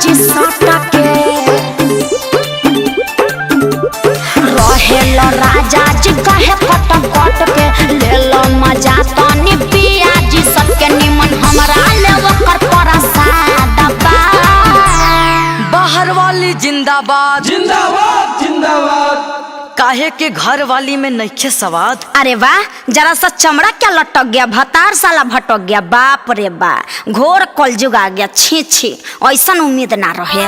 जी साटा के रहेलो राजा जी कहे फटफट के ले लो मजा तनी पिया जी सबके निमन हमरा लेवो कर प्रसाद बा। बाहर वाली जिंदाबाद जिंदाबाद जिंदाबाद। काहे के घर वाली में नइखे सवाद। अरे वाह जरा सा चमड़ा क्या लटक गया भतार साला भटक गया बाप रे बा घोर कलजुग आ गया छी छी ऐसा उम्मीद ना रहे।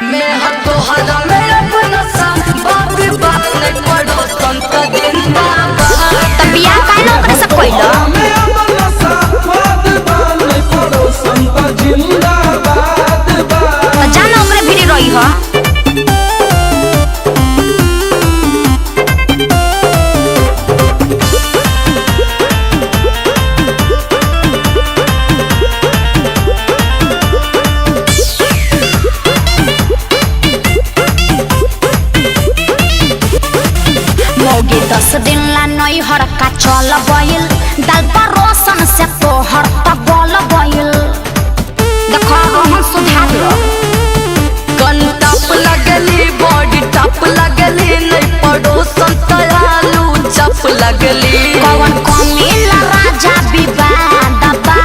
मैं हतो हरा मेरा बनसा बात बात नहीं पड़ो संत जिंदाबाद। तब बियाह काहे ना ओकरे से कइलो मेरा बनसा बात बात नहीं पड़ो संत जिंदाबाद बा। तो जाना ओकरे भिड़ी रही हो। मोगी 10 दिन ला नई हड़का चल गइल दाल पर रोशन से तोहर तक गल गइल देखो हम सुधार लो। कन टप लगली बॉडी टप लगली नहीं पड़ो संत आलू चप लगली। कौन कमीला राजा विवाद बा।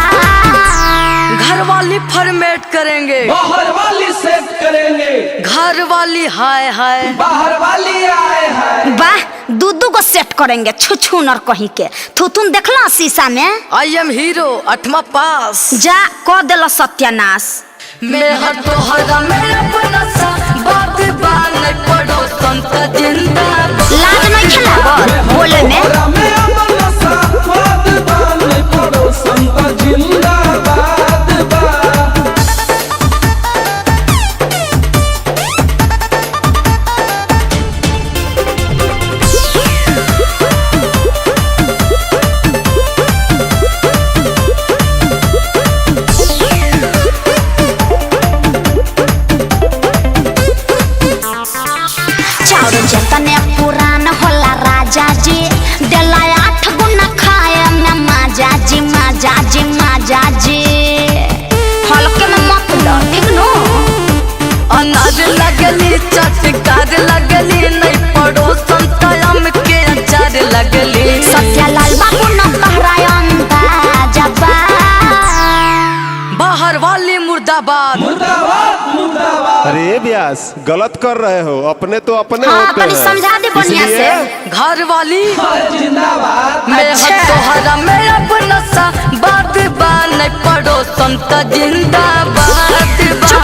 घर वाली फॉर्मेट करेंगे बाहर वाली सेट करेंगे घर वाली हाय हाय। बाहर वाली आए हैं वाह दूधू को सेट करेंगे छुछू नर कहीं के थुथुन देखला शीशा में। आई एम हीरो 8वां पास। जा को देलो सत्यानाश। मैं हतो हरा मेरा बनसा बात बात नहीं पड़ो संत जिंदाबाद। लाज नहीं खिलावत बोले में। मेरा बनसा बात बात नहीं पड़ो संत जिंदाबाद बा। चाउर जतने पुरान होला राजा जी देला 8 गुना खाए में माजा जी माजा जी माजा जी हल्के में मत लो ठीक नो। अनाज लगली चटकार लगली नहीं पड़ो संतयम के अचार लगली। सत्यालाल बाबू न कहराय अंदाजा बा। बाहर वाली मुर्दाबाद मुर्दाबाद मुर्दाबाद। अरे व्यास गलत कर रहे हो अपने तो अपने हाँ होते तनी हैं समझा दे बढ़िया से। इसलिए घर वाली जिंदाबाद। मैं अच्छा। हतो हरा मेरा बनसा बात बात नहीं पड़ो संत जिंदाबाद बा।